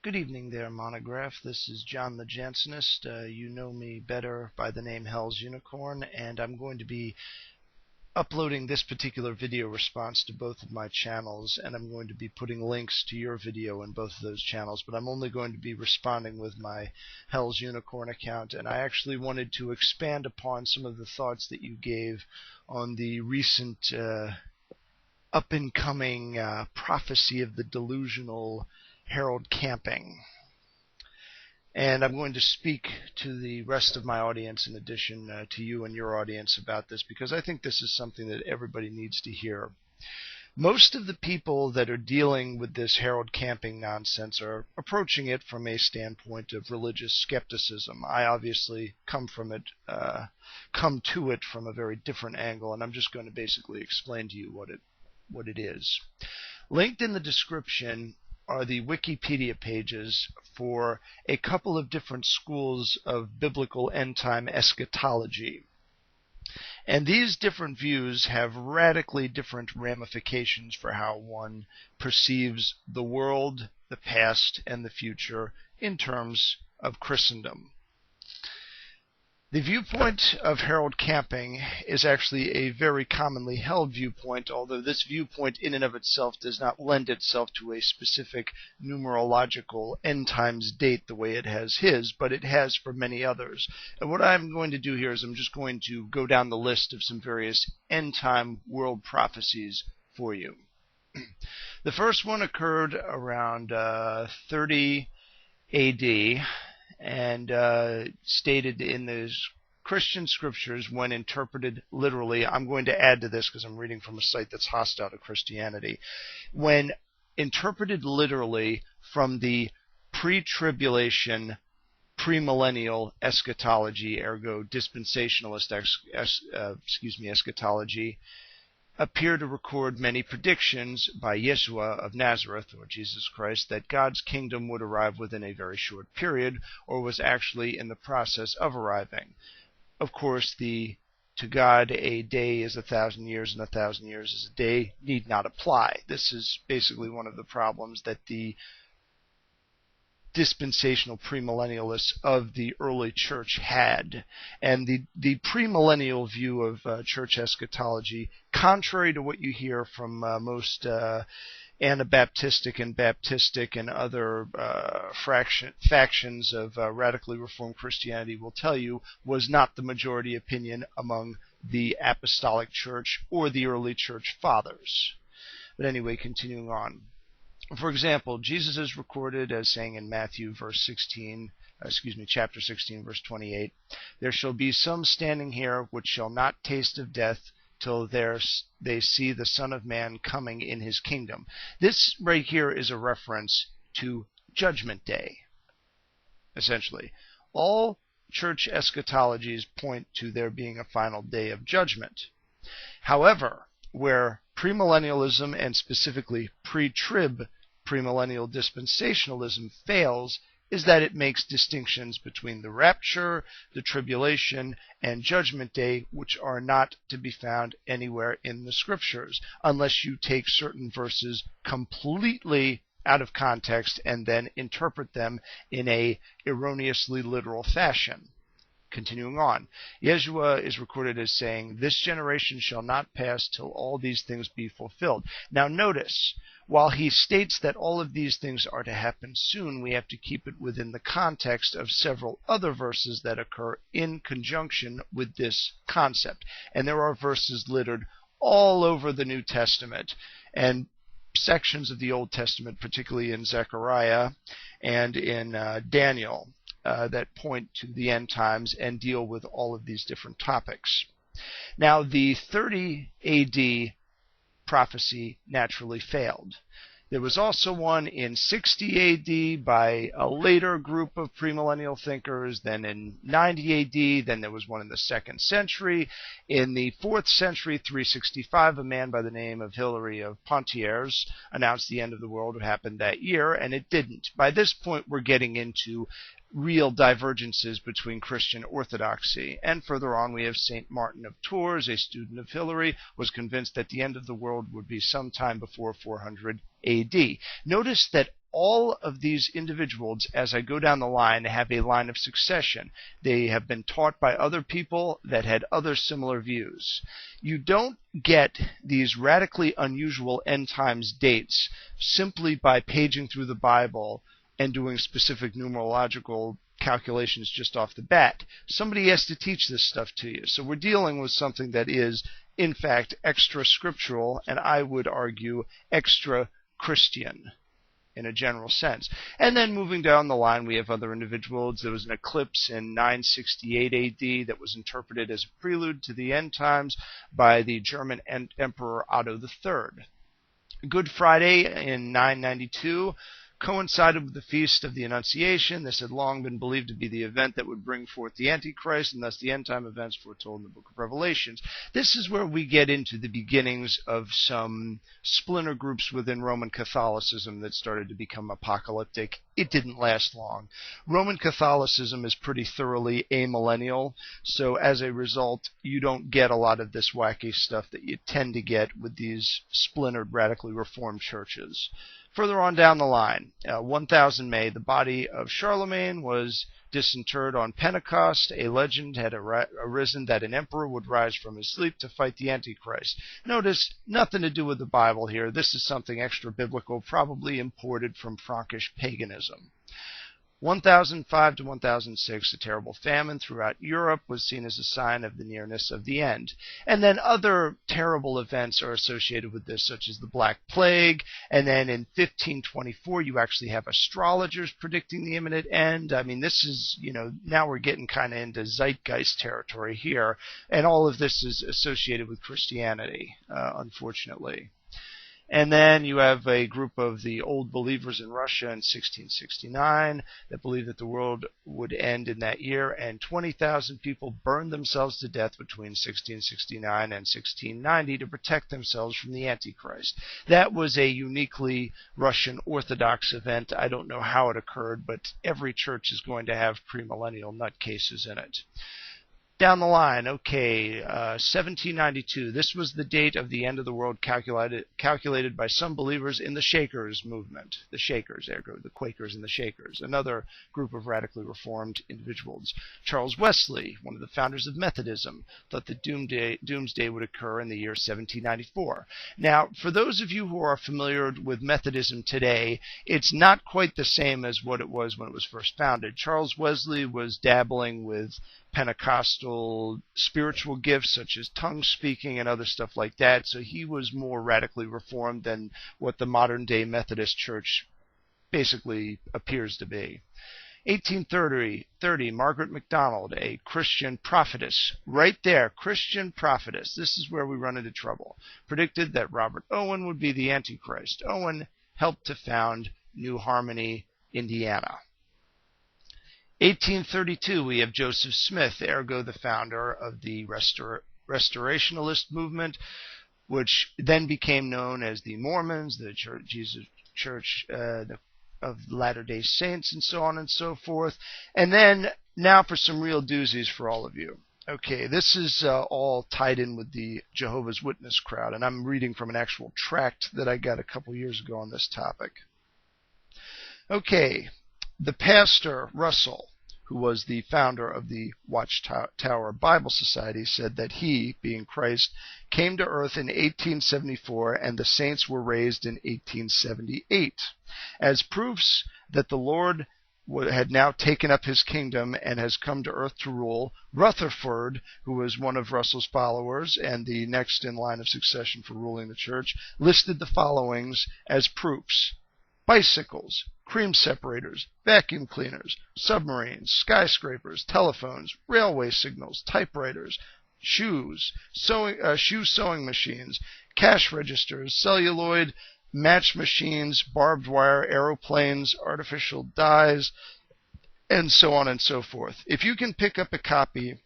Good evening there, Monograph. This is John the Jansenist. You know me better by the name Hell's Unicorn, and I'm going to be uploading this particular video response to both of my channels, and I'm going to be putting links to your video in both of those channels, but I'm only going to be responding with my Hell's Unicorn account, and I actually wanted to expand upon some of the thoughts that you gave on the recent up-and-coming prophecy of the delusional Harold Camping. And I'm going to speak to the rest of my audience in addition to you and your audience about this, because I think this is something that everybody needs to hear. Most of the people that are dealing with this Harold Camping nonsense are approaching it from a standpoint of religious skepticism. I obviously come to it from a very different angle, and I'm just going to basically explain to you what it is. Linked in the description are the Wikipedia pages for a couple of different schools of biblical end-time eschatology. And these different views have radically different ramifications for how one perceives the world, the past, and the future in terms of Christendom. The viewpoint of Harold Camping is actually a very commonly held viewpoint, although this viewpoint in and of itself does not lend itself to a specific numerological end times date the way it has his, but it has for many others. And what I'm going to do here is I'm just going to go down the list of some various end time world prophecies for you. The first one occurred around 30 AD. And stated in the Christian scriptures when interpreted literally. I'm going to add to this because I'm reading from a site that's hostile to Christianity. When interpreted literally from the pre-tribulation, premillennial eschatology, ergo dispensationalist eschatology, appear to record many predictions by Yeshua of Nazareth, or Jesus Christ, that God's kingdom would arrive within a very short period, or was actually in the process of arriving. Of course, to God a day is 1,000 years, and 1,000 years is a day need not apply. This is basically one of the problems that the dispensational premillennialists of the early church had. And the premillennial view of church eschatology, contrary to what you hear from most Anabaptistic and Baptistic and other factions of radically reformed Christianity will tell you, was not the majority opinion among the apostolic church or the early church fathers. But anyway, continuing on. For example, Jesus is recorded as saying in Matthew chapter 16, verse 28, "There shall be some standing here which shall not taste of death till they see the Son of Man coming in his kingdom." This right here is a reference to Judgment Day, essentially. All church eschatologies point to there being a final day of judgment. However, where premillennialism and specifically pre-trib premillennial dispensationalism fails is that it makes distinctions between the rapture, the tribulation, and judgment day, which are not to be found anywhere in the scriptures, unless you take certain verses completely out of context and then interpret them in a erroneously literal fashion. Continuing on, Yeshua is recorded as saying, "This generation shall not pass till all these things be fulfilled." Now notice, while he states that all of these things are to happen soon, we have to keep it within the context of several other verses that occur in conjunction with this concept. And there are verses littered all over the New Testament and sections of the Old Testament, particularly in Zechariah and in Daniel, that point to the end times and deal with all of these different topics. Now, the 30 AD prophecy naturally failed. There was also one in 60 AD by a later group of premillennial thinkers, then in 90 AD, then there was one in the 2nd century. In the 4th century, 365, a man by the name of Hilary of Poitiers announced the end of the world would happen that year, and it didn't. By this point, we're getting into real divergences between Christian orthodoxy. And further on, we have St. Martin of Tours, a student of Hilary, was convinced that the end of the world would be sometime before 400 AD. Notice that all of these individuals, as I go down the line, have a line of succession. They have been taught by other people that had other similar views. You don't get these radically unusual end times dates simply by paging through the Bible and doing specific numerological calculations just off the bat. Somebody has to teach this stuff to you. So we're dealing with something that is, in fact, extra scriptural, and I would argue extra Christian in a general sense. And then moving down the line, we have other individuals. There was an eclipse in 968 AD that was interpreted as a prelude to the end times by the German Emperor Otto III. Good Friday in 992 coincided with the Feast of the Annunciation. This had long been believed to be the event that would bring forth the Antichrist, and thus the end-time events foretold in the book of Revelations. This is where we get into the beginnings of some splinter groups within Roman Catholicism that started to become apocalyptic. It didn't last long. Roman Catholicism is pretty thoroughly amillennial, so as a result, you don't get a lot of this wacky stuff that you tend to get with these splintered, radically reformed churches. Further on down the line, 1000 May, the body of Charlemagne was disinterred on Pentecost. A legend had arisen that an emperor would rise from his sleep to fight the Antichrist. Notice, nothing to do with the Bible here. This is something extra-biblical, probably imported from Frankish paganism. 1005 to 1006, a terrible famine throughout Europe was seen as a sign of the nearness of the end. And then other terrible events are associated with this, such as the Black Plague. And then in 1524, you actually have astrologers predicting the imminent end. I mean, this is, now we're getting kind of into zeitgeist territory here. And all of this is associated with Christianity, unfortunately. And then you have a group of the old believers in Russia in 1669 that believed that the world would end in that year, and 20,000 people burned themselves to death between 1669 and 1690 to protect themselves from the Antichrist. That was a uniquely Russian Orthodox event. I don't know how it occurred, but every church is going to have premillennial nutcases in it. Down the line, 1792. This was the date of the end of the world calculated by some believers in the Shakers movement. The Shakers, ergo the Quakers and the Shakers, another group of radically reformed individuals. Charles Wesley, one of the founders of Methodism, thought that doomsday would occur in the year 1794. Now, for those of you who are familiar with Methodism today, it's not quite the same as what it was when it was first founded. Charles Wesley was dabbling with Pentecostal spiritual gifts such as tongue speaking and other stuff like that, so he was more radically reformed than what the modern day Methodist Church basically appears to be. 1830, Margaret MacDonald, a Christian prophetess. Right there, Christian prophetess. This is where we run into trouble. Predicted that Robert Owen would be the Antichrist. Owen helped to found New Harmony, Indiana. 1832, we have Joseph Smith, ergo the founder of the Restorationalist movement, which then became known as the Mormons, the Jesus Church of Latter-day Saints, and so on and so forth. And then, now for some real doozies for all of you. Okay, this is all tied in with the Jehovah's Witness crowd, and I'm reading from an actual tract that I got a couple years ago on this topic. Okay, the pastor, Russell, who was the founder of the Watchtower Bible Society, said that he, being Christ, came to earth in 1874 and the saints were raised in 1878. As proofs that the Lord had now taken up his kingdom and has come to earth to rule, Rutherford, who was one of Russell's followers and the next in line of succession for ruling the church, listed the followings as proofs: bicycles, cream separators, vacuum cleaners, submarines, skyscrapers, telephones, railway signals, typewriters, shoe sewing machines, cash registers, celluloid, match machines, barbed wire, aeroplanes, artificial dyes, and so on and so forth. If you can pick up a copy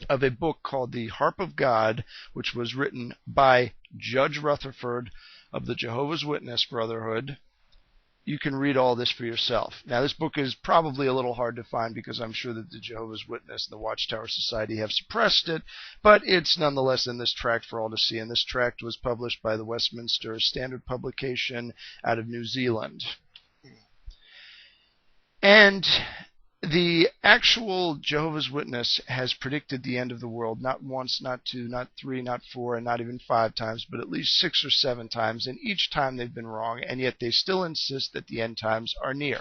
of a book called The Harp of God, which was written by Judge Rutherford of the Jehovah's Witness Brotherhood, you can read all this for yourself. Now, this book is probably a little hard to find because I'm sure that the Jehovah's Witness and the Watchtower Society have suppressed it, but it's nonetheless in this tract for all to see, and this tract was published by the Westminster Standard Publication out of New Zealand. And the actual Jehovah's Witness has predicted the end of the world not once, not two, not three, not four, and not even 5 times, but at least 6 or 7 times, and each time they've been wrong, and yet they still insist that the end times are near.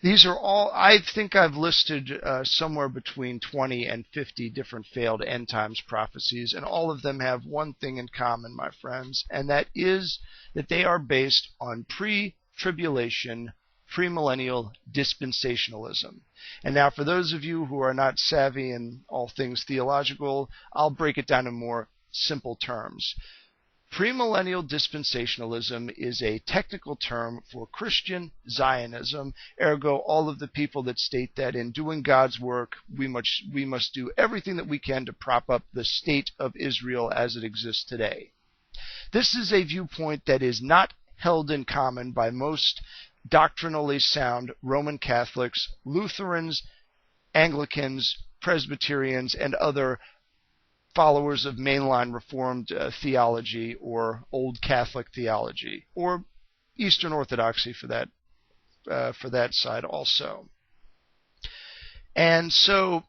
These are all, I think I've listed somewhere between 20 and 50 different failed end times prophecies, and all of them have one thing in common, my friends, and that is that they are based on pre-tribulation, premillennial dispensationalism. And now for those of you who are not savvy in all things theological, I'll break it down in more simple terms. Premillennial dispensationalism is a technical term for Christian Zionism, ergo all of the people that state that in doing God's work we must do everything that we can to prop up the state of Israel as it exists today. This is a viewpoint that is not held in common by most doctrinally sound Roman Catholics, Lutherans, Anglicans, Presbyterians, and other followers of mainline Reformed theology or Old Catholic theology, or Eastern Orthodoxy for that side also. And so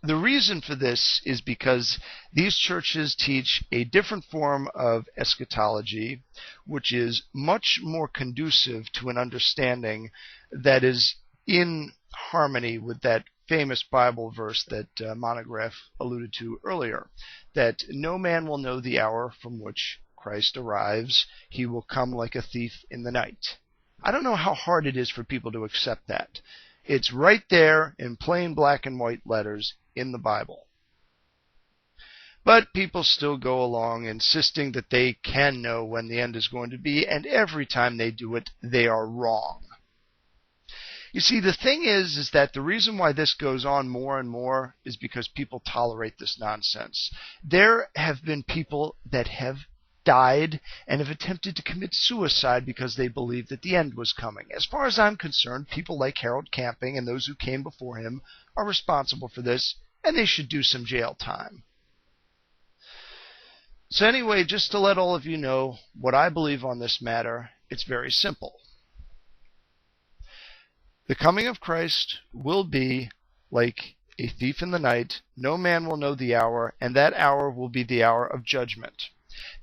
the reason for this is because these churches teach a different form of eschatology, which is much more conducive to an understanding that is in harmony with that famous Bible verse that Monograph alluded to earlier, that no man will know the hour from which Christ arrives. He will come like a thief in the night. I don't know how hard it is for people to accept that. It's right there in plain black and white letters in the Bible. But people still go along insisting that they can know when the end is going to be, and every time they do it, they are wrong. You see, the thing is that the reason why this goes on more and more is because people tolerate this nonsense. There have been people that have died and have attempted to commit suicide because they believed that the end was coming. As far as I'm concerned, people like Harold Camping and those who came before him are responsible for this, and they should do some jail time. So anyway, just to let all of you know what I believe on this matter, it's very simple. The coming of Christ will be like a thief in the night. No man will know the hour, and that hour will be the hour of judgment.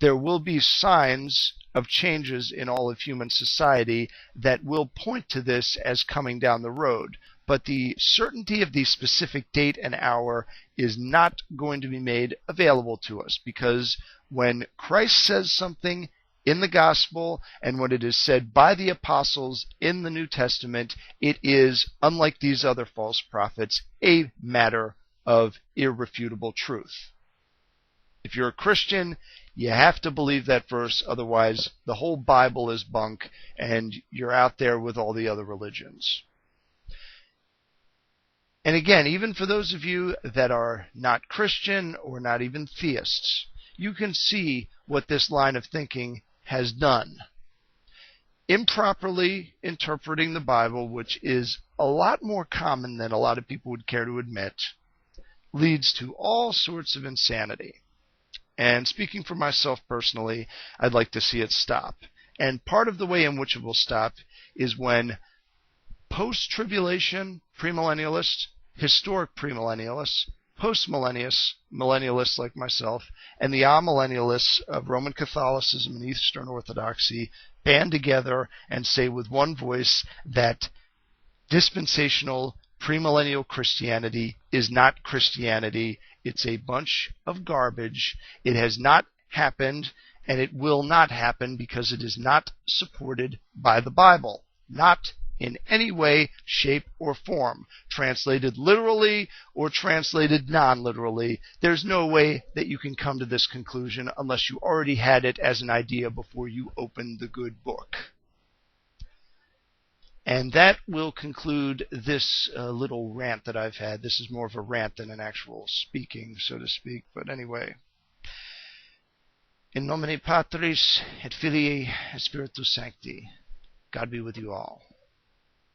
There will be signs of changes in all of human society that will point to this as coming down the road. But the certainty of the specific date and hour is not going to be made available to us, because when Christ says something in the gospel and when it is said by the apostles in the New Testament, it is, unlike these other false prophets, a matter of irrefutable truth. If you're a Christian, you have to believe that verse, otherwise the whole Bible is bunk and you're out there with all the other religions. And again, even for those of you that are not Christian or not even theists, you can see what this line of thinking has done. Improperly interpreting the Bible, which is a lot more common than a lot of people would care to admit, leads to all sorts of insanity. And speaking for myself personally, I'd like to see it stop. And part of the way in which it will stop is when post-tribulation premillennialists, historic premillennialists, post-millennialists like myself, and the amillennialists of Roman Catholicism and Eastern Orthodoxy band together and say with one voice that dispensational premillennial Christianity is not Christianity. It's a bunch of garbage. It has not happened, and it will not happen because it is not supported by the Bible. Not in any way, shape, or form. Translated literally or translated non-literally, there's no way that you can come to this conclusion unless you already had it as an idea before you opened the good book. And that will conclude this little rant that I've had. This is more of a rant than an actual speaking, so to speak. But anyway, in nomine Patris et Filii et Spiritus Sancti, God be with you all.